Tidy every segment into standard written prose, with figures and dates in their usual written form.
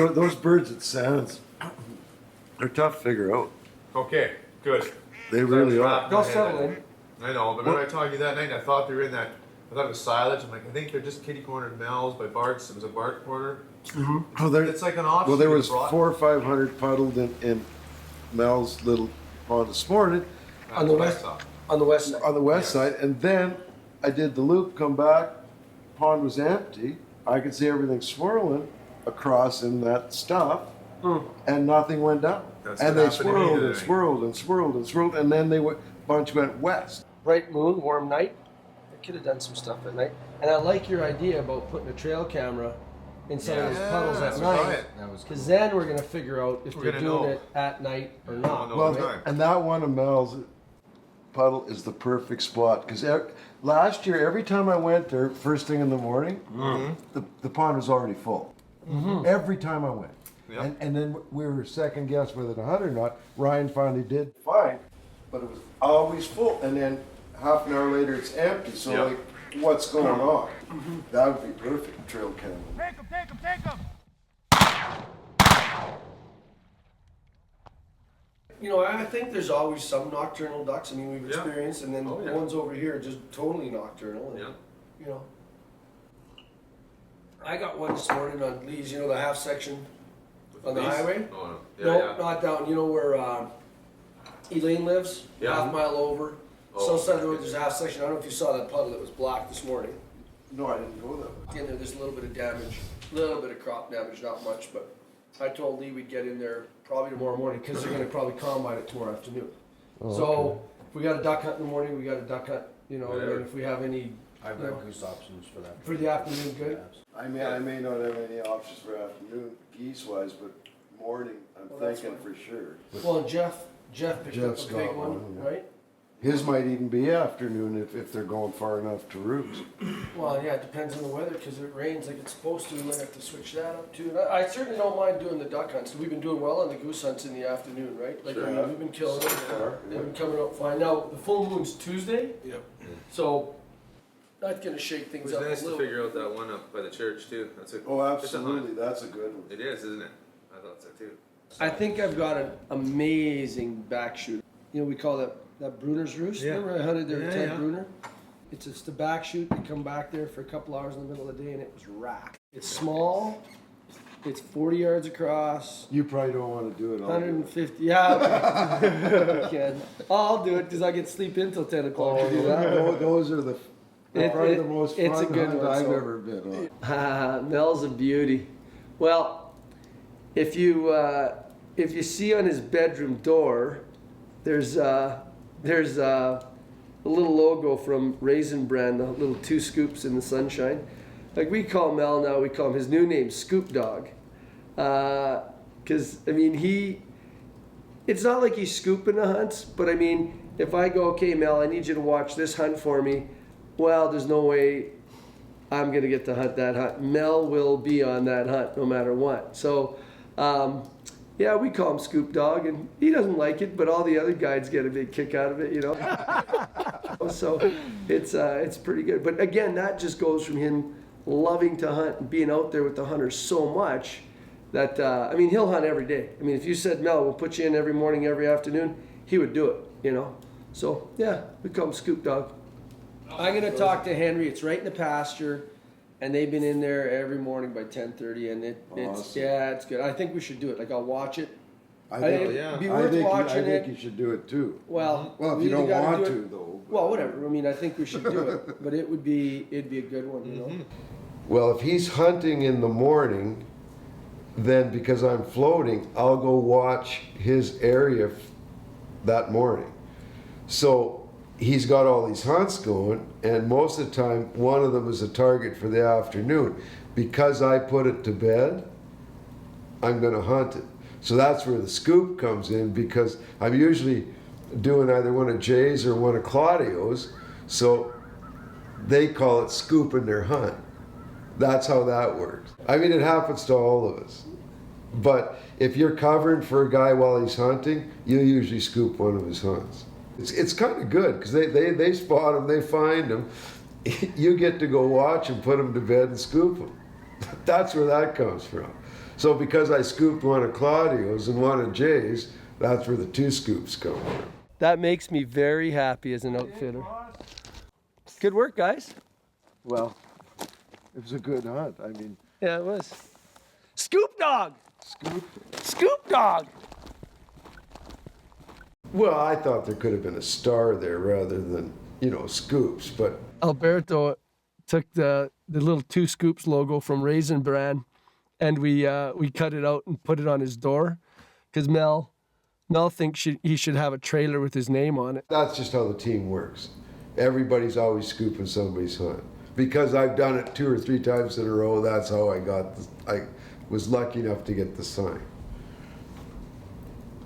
those birds at Sands, they're tough to figure out. Okay, good. They really are. They'll settle in. I know, but remember I talked to you that night and I thought they were in that, I thought it was silage. I'm like, I think they're just kitty cornered Mel's by Bart's. It was a Bart corner. Oh, they're, It's like an option. well, there you was brought. 400 or 500 puddled in Mel's little pond this morning On the west, on the west side. on the west Yes. side, and then I did the loop, come back, pond was empty. I could see everything swirling across in that stuff, and nothing went down. That's and what they happened to me swirled today. and swirled and swirled and swirled, and then they went, bunch went west. Bright moon, warm night. I could have done some stuff at night. And I like your idea about putting a trail camera in some of those puddles at that's night. right. That was cool. Because then we're going to figure out if We're they're gonna doing know. it at night or not. know. Well, time. and that one of Mel's puddle is the perfect spot because last year, every time I went there, first thing in the morning, the pond was already full. Every time I went. Yep. And then we were second guess whether to hunt or not. Ryan finally did fine, but it was always full. And then half an hour later, it's empty. So, Yep. like, what's going on? That would be perfect trail camera. Take him! You know, I think there's always some nocturnal ducks. I mean, we've Yeah. experienced, and then Oh, the yeah. ones over here are just totally nocturnal. And, Yeah. You know, I got one this morning on Lee's. You know, the half section on the These? highway. Oh, no. Yeah, No, yeah. not down. You know where Elaine lives? Yeah. Half mile over. Oh, South side of the okay. road, there's a half section. I don't know if you saw that puddle that was black this morning. No, I didn't go that way. In there, there's a little bit of damage, a little bit of crop damage, not much, but I told Lee we'd get in there probably tomorrow morning because they're gonna probably combine it tomorrow afternoon. So if we got a duck hunt in the morning, we got a duck hunt, you know, and Whatever. then if we have any I've Yeah. got goose options for that. for the afternoon, good. I may not have any options for afternoon geese wise, but morning, I'm Well, that's thinking fine. for sure. Well, and Jeff picked Jeff's up a big got one, one, yeah. right? His might even be afternoon if they're going far enough to Roost. Well, yeah, it depends on the weather because if it rains like it's supposed to, we might have to switch that up too. And I certainly don't mind doing the duck hunts. We've been doing well on the goose hunts in the afternoon, right? Like, I mean, Sure. we've been killing it. far, They've been coming out fine. Now, the full moon's Tuesday. Yep. So that's gonna shake It things was up nice a to little. figure out that one up by the church too. That's a Oh, it's a hunt. absolutely, that's a good one. It is, isn't it? I thought so too. I think I've got an amazing back shoot. You know, we call that Bruner's Roost. Yeah. Remember I hunted there with Yeah, Ted yeah. Bruner? It's the back shoot. They come back there for a couple hours in the middle of the day and it was racked. It's small. It's 40 yards across. You probably don't want to do it all. 150. Yeah. I can. I'll do it because I get sleep in till 10 o'clock to do that. Those are probably the most fun it's a good hunt one, I've so- ever been on. Mel's a beauty. Well, if you see on his bedroom door, there's a little logo from Raisin Bran, the little 2 scoops in the sunshine. Like we call Mel now, we call him his new name, Scoop Dog, because I mean it's not like he's scooping the hunts, but I mean if I go, okay, Mel, I need you to watch this hunt for me. Well, there's no way I'm going to get to hunt that hunt. Mel will be on that hunt no matter what. So, yeah, we call him Scoop Dog, and he doesn't like it, but all the other guides get a big kick out of it, you know. So it's pretty good. But again, that just goes from him loving to hunt and being out there with the hunters so much that, I mean, he'll hunt every day. I mean, if you said, Mel, we'll put you in every morning, every afternoon, he would do it, you know. So, yeah, we call him Scoop Dog. I'm gonna talk to Henry. It's right in the pasture, and they've been in there every morning by 10:30, and it's Awesome. yeah, it's good. I think we should do it. Like I'll watch it. I think think, it'd be I worth think, watching I think it. you should do it too. Well, Well, if we you either don't gotta want do to it- though. but- Well, whatever. I mean, I think we should do it, but it'd be a good one, you know. Well, if he's hunting in the morning, then because I'm floating, I'll go watch his area that morning. So he's got all these hunts going, and most of the time, one of them is a target for the afternoon. Because I put it to bed, I'm going to hunt it. So that's where the scoop comes in, because I'm usually doing either one of Jay's or one of Claudio's, so they call it scooping their hunt. That's how that works. I mean, it happens to all of us. But if you're covering for a guy while he's hunting, you usually scoop one of his hunts. It's kind of good because they spot him, they find him. You get to go watch and put him to bed and scoop him. That's where that comes from. So because I scooped one of Claudio's and one of Jay's, that's where the 2 scoops come from. That makes me very happy as an outfitter. Good work, guys. Well, it was a good hunt. I mean, Yeah, it was. Scoop dog! scoop. Scoop dog! Well, I thought there could have been a star there rather than, scoops, but Alberta took the little 2 scoops logo from Raisin Bran, and we cut it out and put it on his door, because Mel thinks he should have a trailer with his name on it. that's just how the team works. Everybody's always scooping somebody's hunt. Because I've done it 2 or 3 times in a row, that's how I was lucky enough to get the sign.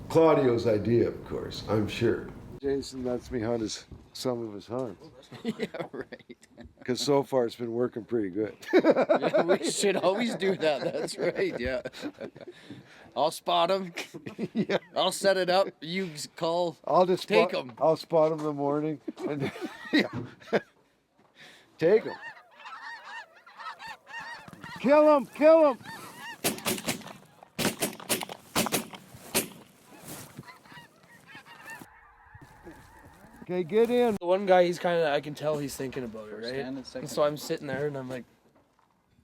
Claudio's idea, of course, I'm sure. Jason lets me hunt some of his hunts. Yeah, right. Because so far it's been working pretty good. Yeah, we should always do that. That's right. Yeah. I'll spot them. Yeah. I'll set it up. You call. I'll just Take 'em. I'll spot them in the morning and yeah. Take them. Kill him! Kill him! Okay, get in. The one guy, I can tell he's thinking about it, right? Stand and second. And so I'm sitting there and I'm like,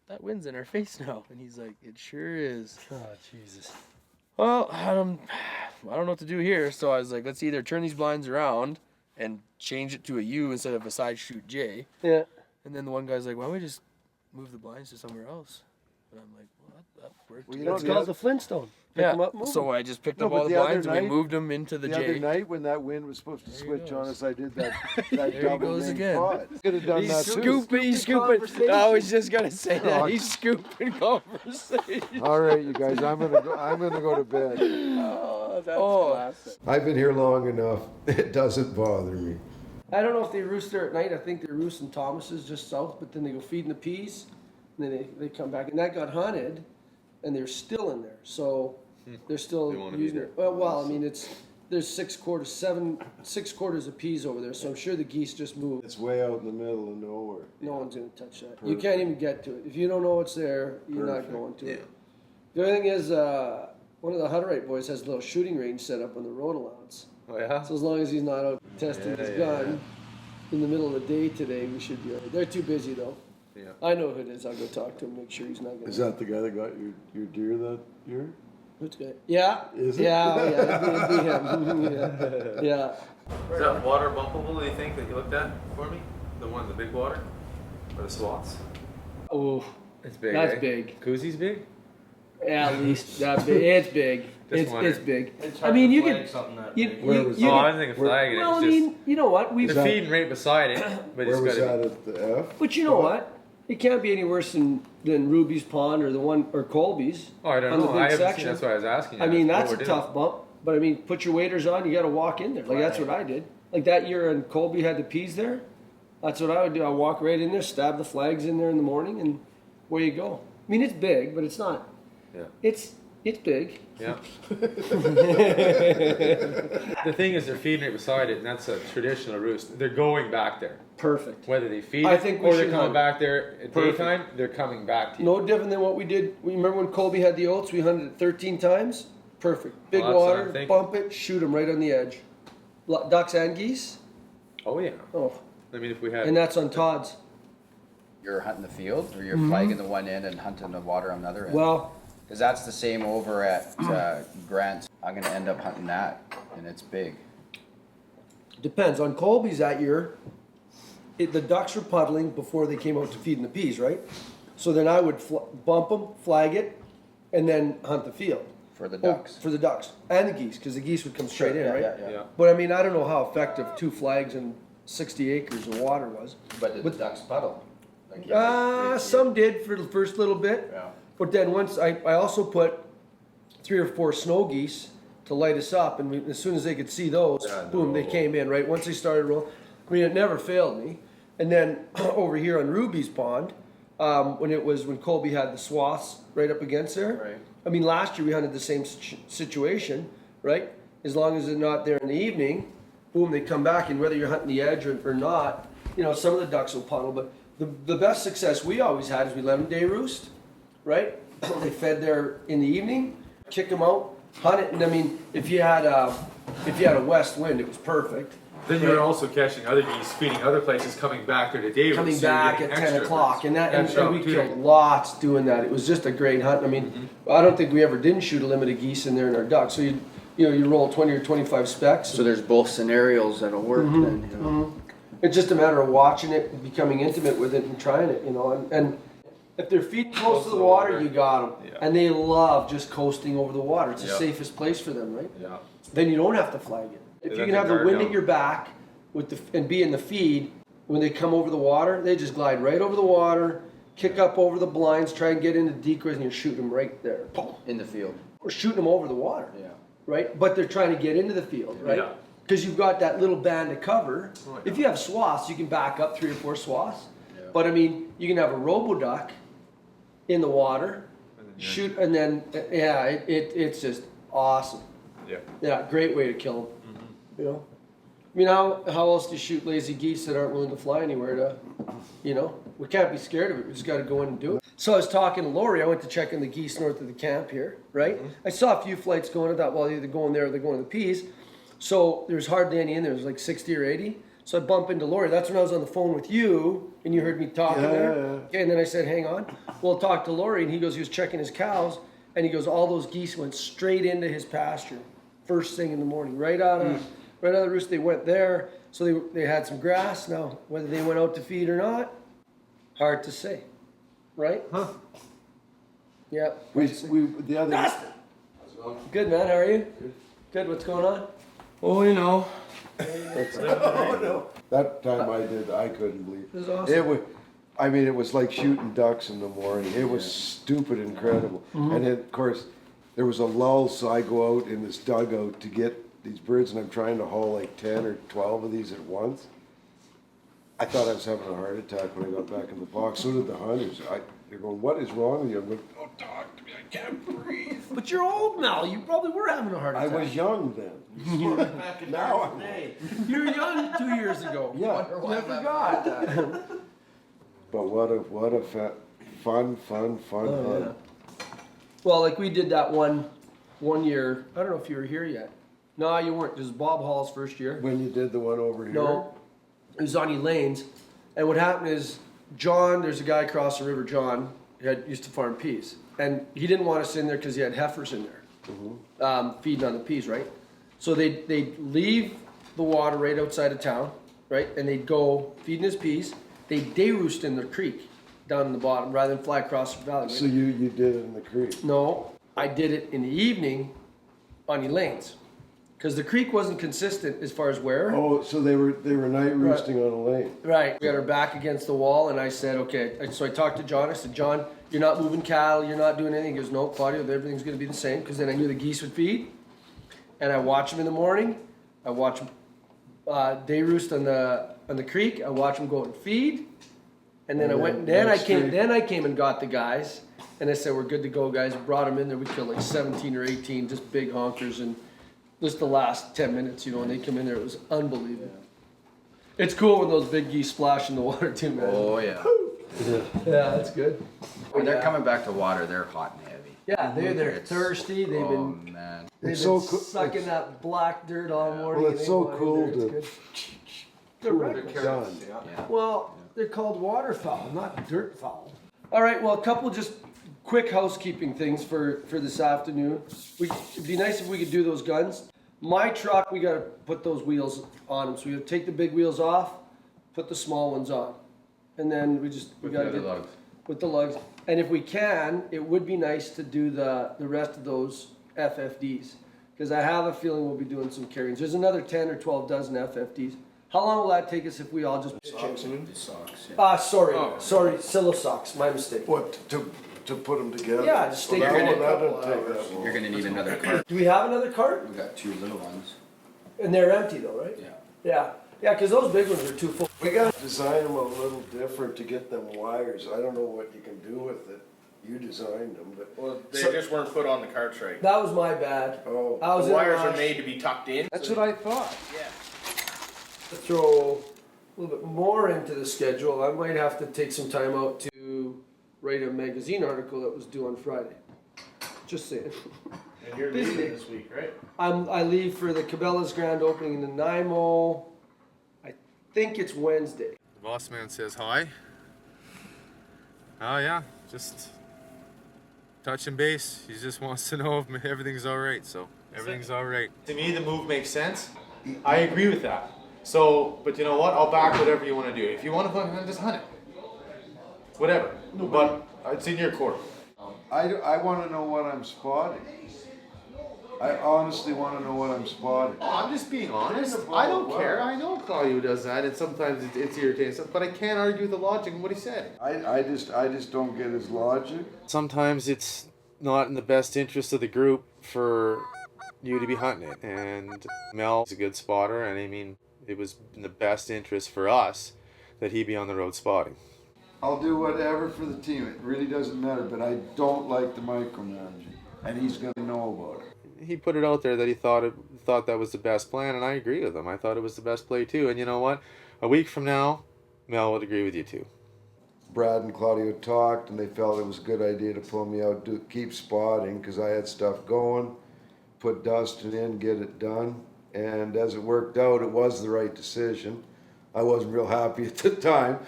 that wind's in our face now. And he's like, it sure is. Oh, Jesus. Well, I don't know what to do here. So I was like, let's either turn these blinds around and change it to a U instead of a side shoot J. Yeah. And then the one guy's like, why don't we just move the blinds to somewhere else? And I'm like, well, that worked. Well, too." you know, It's called the Flintstone. Pick Yeah. them up, move 'em. So I just picked No, up but all the the other blinds and we night- moved them into the The J. other night when that wind was supposed to There he switch on goes. us, I did that There he double goes name again. pot. Could have done that too. He's scooping. I was just gonna say that. He's scooping conversation. All right, you guys, I'm gonna go to bed. Oh, that's classic. I've been here long enough. It doesn't bother me. I don't know if they roost there at night. I think they roost in Thomas's just south, but then they go feeding the peas, and then they come back. And that got hunted, and they're still in there. So they're still They wanna be using there. it. Well, I mean, there's 6 quarters of peas over there. So I'm sure the geese just moved. It's way out in the middle of nowhere. No one's gonna touch that. You can't even get to it. If you don't know it's there, you're Perfect. not going to it. The other thing is, one of the Hutterite boys has a little shooting range set up on the road allowance. Oh yeah. So as long as he's not out testing his gun in the middle of the day today, we should be all right. They're too busy though. Yeah. I know who it is. I'll go talk to him, make sure he's not gonna. Is that the guy that got your deer that year? Who's good? Yeah. Is it? Yeah, it'd be him. yeah. Is that water bumpable, do you think, that you looked at for me? The one, the big water? Or the slots? Oh, It's big. that's eh? big. Koozies big? Yeah, at least that big. It's big. It's wondering. big. It's I hard mean, to you flag could. something that You, big. Where you, was you Oh, that? I didn't think of flagging it. well, I It's just mean, you know what? We. the that- feeding right beside it, but Where it's was got that to at the F? But you know what? It can't be any worse than Ruby's Pond or the one or Colby's. Oh, I don't on the know. big I haven't section. seen. That's why I was asking. You. I mean, that's what a we're doing. tough bump. But I mean, put your waders on. You got to walk in there. Like that's what I did. Like that year, when Colby had the peas there. That's what I would do. I walk right in there, stab the flags in there in the morning, and away you go. I mean, it's big, but it's not. Yeah. It's big. Yeah. The thing is, they're feeding right beside it, and that's a traditional roost. They're going back there. Perfect. Whether they feed I it think we or they're should coming hunt. back there at Perfect. daytime, they're coming back to you. No different than what we did. We remember when Colby had the oats. We hunted it 13 times. Perfect. Big Well, that's what I'm water. thinking. Bump it. Shoot them right on the edge. Ducks and geese. Oh yeah. Oh, I mean, if we had. and that's on Todd's. You're hunting the field, or you're flagging the one end and hunting the water on the other end? Well, Because that's the same over at Grant's. I'm gonna end up hunting that, and it's big. depends. On Colby's that year, the ducks were puddling before they came out to feeding the peas, right? So then I would bump them, flag it, and then hunt the field. For the Oh, ducks. for the ducks and the geese, because the geese would come straight in, Yeah, right? yeah. Yeah. But I mean, I don't know how effective 2 flags and 60 acres of water was. But did the ducks puddle? Like, Some did for the first little bit. Yeah. But then once I also put 3 or 4 snow geese to light us up, and as soon as they could see those, boom, they came in, right? Once they started rolling, I mean, it never failed me. And then over here on Ruby's Pond, when Colby had the swaths right up against there. Right. I mean, last year we hunted the same situation, right? As long as they're not there in the evening, boom, they come back, and whether you're hunting the edge or not, you know, some of the ducks will puddle, but the best success we always had is we let them day roost, right? they fed there in the evening, kick them out, hunt it, and I mean, if you had a west wind, it was perfect. Then you were also catching other geese, feeding other places, coming back there to David. Coming so you're back getting at 10 extra o'clock, and that, and extra we opportunity. killed lots doing that. It was just a great hunt. I mean, I don't think we ever didn't shoot a limit of geese in there in our ducks. So you roll 20 or 25 specs. So there's both scenarios that'll work then. You know? It's just a matter of watching it, becoming intimate with it, and trying it, and if they're feet close to the water, you got them. Yeah. And they love just coasting over the water. It's the Yeah. safest place for them, right? Yeah. Then you don't have to flag it. If They you let can the have the guard wind down. at your back and be in the feed, when they come over the water, they just glide right over the water, kick up over the blinds, try and get into decoys, and you're shooting them right there. Boom. In the field. Or shooting them over the water. Yeah. Right? But they're trying to get into the field, right? Yeah. Because you've got that little band of cover. Oh, yeah. If you have swaths, you can back up 3 or 4 swaths. Yeah. But I mean, you can have a robo-duck in the water, And then shoot, and then, yeah, it's just awesome. Yeah. Yeah, great way to kill them. You know? I mean, how else do you shoot lazy geese that aren't willing to fly anywhere to, you know? We can't be scared of it. We just got to go in and do it. So I was talking to Lori. I went to check on the geese north of the camp here, right? I saw a few flights going. I thought, well, either going there or they're going to the Peas. So there's hardly any in there. There's like 60 or 80. So I bump into Lori. That's when I was on the phone with you, and you heard me talking there. Yeah. Okay, and then I said, hang on. Well, talk to Lori, and he goes, he was checking his cows, and he goes, all those geese went straight into his pasture, first thing in the morning, right out of the roost. They went there, so they had some grass. Now, whether they went out to feed or not, hard to say, right? Huh. Yeah. The other. Good, man. How are you? Good. What's going on? Oh, you know. That time I couldn't believe This is awesome. it. It was like shooting ducks in the morning. It was stupid incredible. And then, of course, there was a lull, so I go out in this dugout to get these birds, and I'm trying to haul like 10 or 12 of these at once. I thought I was having a heart attack when I got back in the box. So did the hunters. They're going, "What is wrong with you?" I'm going, "Don't talk to me. I can't breathe." But you're old now. You probably were having a heart I attack. was young then. Now I'm You were young 2 years ago. Yeah. I forgot that. But what a fun Oh, hunt. Well, like we did that one year. I don't know if you were here yet. No, you weren't. This was Bob Hall's first year. When you did the one over here. No, it was on Elaine's. And what happened is, John, there's a guy across the river, John, who used to farm peas. And he didn't want us in there because he had heifers in there, feeding on the peas, right? So they'd leave the water right outside of town, right? And they'd go feeding his peas. They'd day roost in the creek down in the bottom rather than fly across the valley. Right? So you did it in the creek. No, I did it in the evening on Elaine's. Because the creek wasn't consistent as far as where. Oh, so they were night roosting on a lane. Right. We got her back against the wall, and I said, okay. So I talked to John. I said, John, you're not moving cattle. You're not doing anything. He goes, no, Claudio, everything's going to be the same. Because then I knew the geese would feed. And I watch them in the morning. I watch them day roost on the creek. I watch them go and feed. And then I went. Then I came and got the guys. And I said, we're good to go, guys. Brought them in there. We killed like 17 or 18, just big honkers. And just the last 10 minutes, you know, when they come in there, it was unbelievable. It's cool when those big geese splash in the water too, man. Oh yeah. Yeah, that's good. When they're coming back to water, they're hot and heavy. Yeah, they're It's- thirsty. They've Oh been man. It's so cool. sucking that black dirt all morning. Well, and it's they so go in cool there. It's to- good. They're reckless. Done. Yeah. Well, they're called waterfowl, not dirt fowl. All right, well, a couple just quick housekeeping things for this afternoon. It'd be nice if we could do those guns. My truck, we gotta put those wheels on them. So we gotta take the big wheels off, put the small ones on. And then we gotta get lugs. with the lugs. And if we can, it would be nice to do the rest of those FFDs. Because I have a feeling we'll be doing some carryings. There's another 10 or 12 dozen FFDs. How long will that take us if we all just... Socks, yeah. Sorry, silo socks, my mistake. What, to put them together? Yeah, just take Well, a that couple wouldn't take hours. that long. You're gonna need another cart. Do we have another cart? We got 2 little ones. And they're empty though, right? Yeah. Yeah, because those big ones are too full. We gotta design them a little different to get them wires. I don't know what you can do with it. You designed them, but. Well, they So- just weren't put on the carts right. That was my bad. Oh, I was The in a wires are rush made to be tucked in. that's what I thought. Yeah. to throw a little bit more into the schedule. I might have to take some time out to write a magazine article that was due on Friday. Just saying. And you're Busy leaving day. this week, right? I leave for the Cabela's grand opening in Nanaimo. I think it's Wednesday. The boss man says hi. Oh yeah, just touching base. He just wants to know if everything's all right. So everything's all right. To me, the move makes sense. I agree with that. So, but you know what? I'll back whatever you want to do. If you want to hunt, just hunt it. Whatever. But it's in your court. I want to know what I'm spotting. I honestly want to know what I'm spotting. Oh, I'm just being honest. I don't care. I know Claudio does that, and sometimes it's irritating stuff. But I can't argue with the logic of what he said. I just don't get his logic. Sometimes it's not in the best interest of the group for you to be hunting it. And Mel's a good spotter, and I mean, it was in the best interest for us that he be on the road spotting. I'll do whatever for the team. It really doesn't matter, but I don't like the micromanaging, and he's going to know about it. He put it out there that he thought that was the best plan, and I agree with him. I thought it was the best play too. And you know what? A week from now, Mel would agree with you too. Brad and Claudio talked, and they felt it was a good idea to pull me out, keep spotting, because I had stuff going, put Dustin in, get it done. And as it worked out, it was the right decision. I wasn't real happy at the time.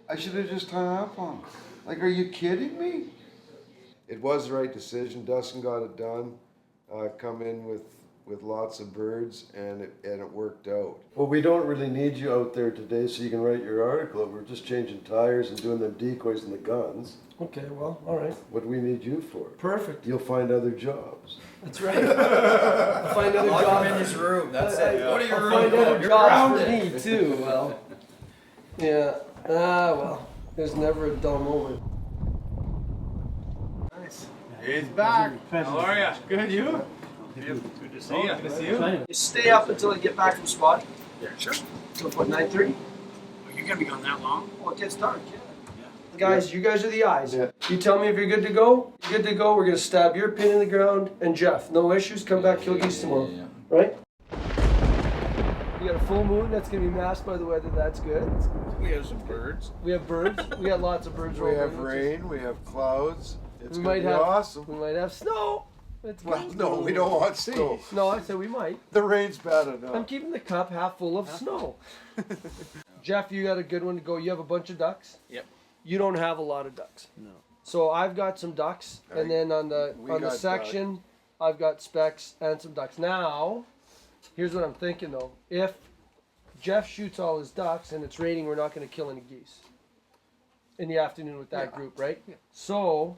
I should have just hung up on him. Like, are you kidding me? It was the right decision. Dustin got it done. Come in with lots of birds, and it worked out. Well, we don't really need you out there today so you can write your article. We're just changing tires and doing them decoys and the guns. Okay, well, all right. What do we need you for? Perfect. You'll find other jobs. That's right. I'll find other jobs. in his room. That's it. Go to your I'll room. find other You're jobs for grounded. me too. Well, yeah. Well, there's never a dull moment. He's back. How are you? Good, you? Good to see you. Good to see you. You stay up until I get back from spotting. Yeah, sure. Till what, 9:30? Are you gonna be gone that long? Well, it gets dark. Yeah. Guys, you guys are the eyes. Yeah. You tell me if you're good to go. You're good to go. We're gonna stab your pin in the ground. And Jeff, no issues. Come back, kill geese tomorrow. Right? You got a full moon. That's gonna be masked by the weather. That's good. We have some birds. We have birds. We got lots of birds. We rolling have in, which is- rain, we have clouds. It's We going might to be have awesome. We might have snow. It's Well, no, we don't want snow. No, I said we might. The rain's bad I'm enough. keeping the cup half full of snow. Jeff, you got a good one to go. You have a bunch of ducks. Yep. You don't have a lot of ducks. No. So I've got some ducks, and then on the We on the got section, I've got specks and some ducks. Now, here's what I'm thinking though. If Jeff shoots all his ducks and it's raining, we're not going to kill any geese in the afternoon with that group, right? Yeah. So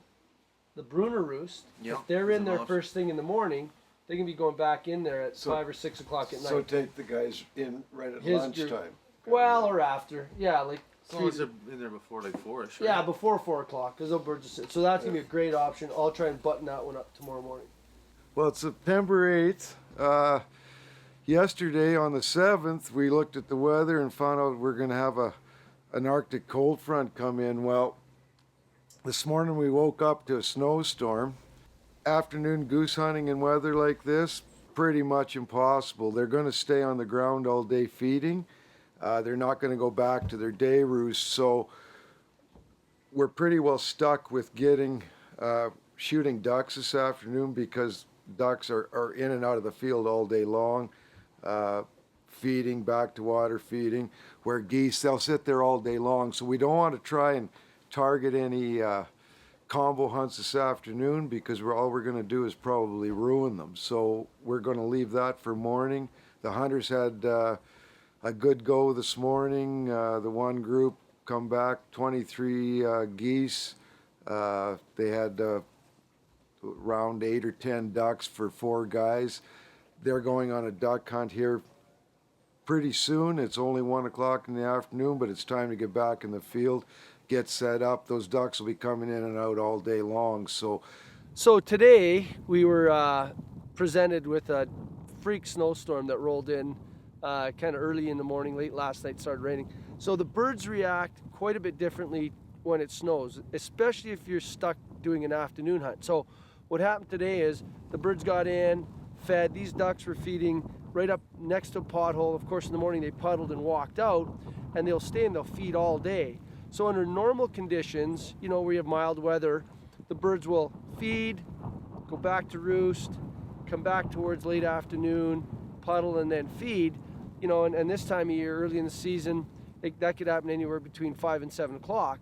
the Bruner Roost, Yep. if they're in There's there an option. first thing in the morning, they can be going back in there at So- 5 or 6 o'clock at night. So take the guys in right at His lunchtime. group. Well, or after. Yeah, like As long as they're in there before like 4ish. yeah, before 4 o'clock, because those birds will sit. So that's gonna be a great option. I'll try and button that one up tomorrow morning. Well, it's September 8th. Yesterday on the 7th, we looked at the weather and found out we're going to have an Arctic cold front come in. Well, this morning we woke up to a snowstorm. Afternoon goose hunting in weather like this, pretty much impossible. They're going to stay on the ground all day feeding. They're not going to go back to their day roost. So we're pretty well stuck with shooting ducks this afternoon because ducks are in and out of the field all day long, feeding, back to water feeding, where geese, they'll sit there all day long. So we don't want to try and target any combo hunts this afternoon because all we're going to do is probably ruin them. So we're going to leave that for morning. The hunters had a good go this morning. The one group come back, 23 geese. They had around 8 or 10 ducks for 4 guys. They're going on a duck hunt here pretty soon. It's only 1 o'clock in the afternoon, but it's time to get back in the field, get set up. Those ducks will be coming in and out all day long. So today we were presented with a freak snowstorm that rolled in kind of early in the morning, late last night started raining. So the birds react quite a bit differently when it snows, especially if you're stuck doing an afternoon hunt. So what happened today is the birds got in, fed, these ducks were feeding right up next to a pothole. Of course, in the morning they puddled and walked out, and they'll stay and they'll feed all day. So under normal conditions, you know, where you have mild weather, the birds will feed, go back to roost, come back towards late afternoon, puddle, and then feed. You know, and this time of year, early in the season, that could happen anywhere between 5 and 7 o'clock.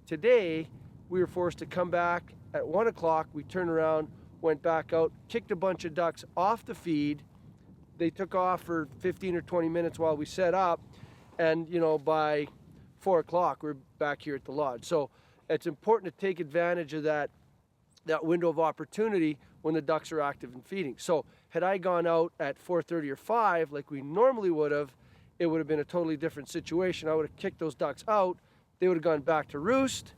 Today, we were forced to come back at 1 o'clock. We turned around, went back out, kicked a bunch of ducks off the feed. They took off for 15 or 20 minutes while we set up. And, you know, by 4 o'clock, we're back here at the lodge. So it's important to take advantage of that window of opportunity when the ducks are active and feeding. So had I gone out at 4:30 or 5, like we normally would have, it would have been a totally different situation. I would have kicked those ducks out. They would have gone back to roost.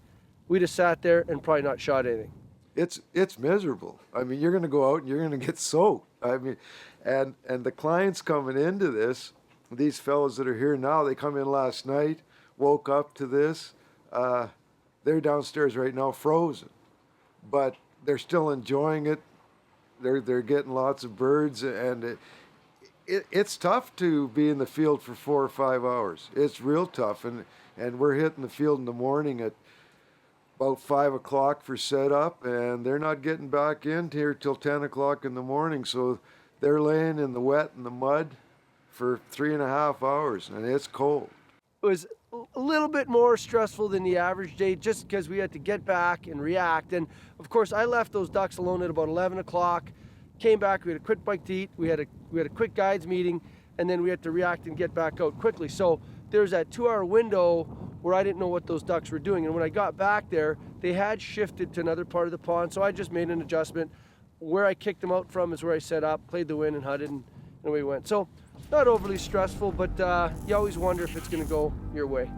We'd have sat there and probably not shot anything. It's miserable. I mean, you're going to go out and you're going to get soaked. I mean, and the clients coming into this, these fellows that are here now, they come in last night, woke up to this. They're downstairs right now, frozen, but they're still enjoying it. They're getting lots of birds, and it's tough to be in the field for 4 or 5 hours. It's real tough, and we're hitting the field in the morning at about 5 o'clock for setup, and they're not getting back in here till 10 o'clock in the morning. So they're laying in the wet and the mud for 3.5 hours, and it's cold. It was a little bit more stressful than the average day just because we had to get back and react. And of course, I left those ducks alone at about 11 o'clock, came back, we had a quick bite to eat, we had a quick guides meeting, and then we had to react and get back out quickly. So there's that 2-hour window where I didn't know what those ducks were doing. And when I got back there, they had shifted to another part of the pond, so I just made an adjustment. Where I kicked them out from is where I set up, played the wind and hunted, and away we went. So not overly stressful, but you always wonder if it's gonna go your way.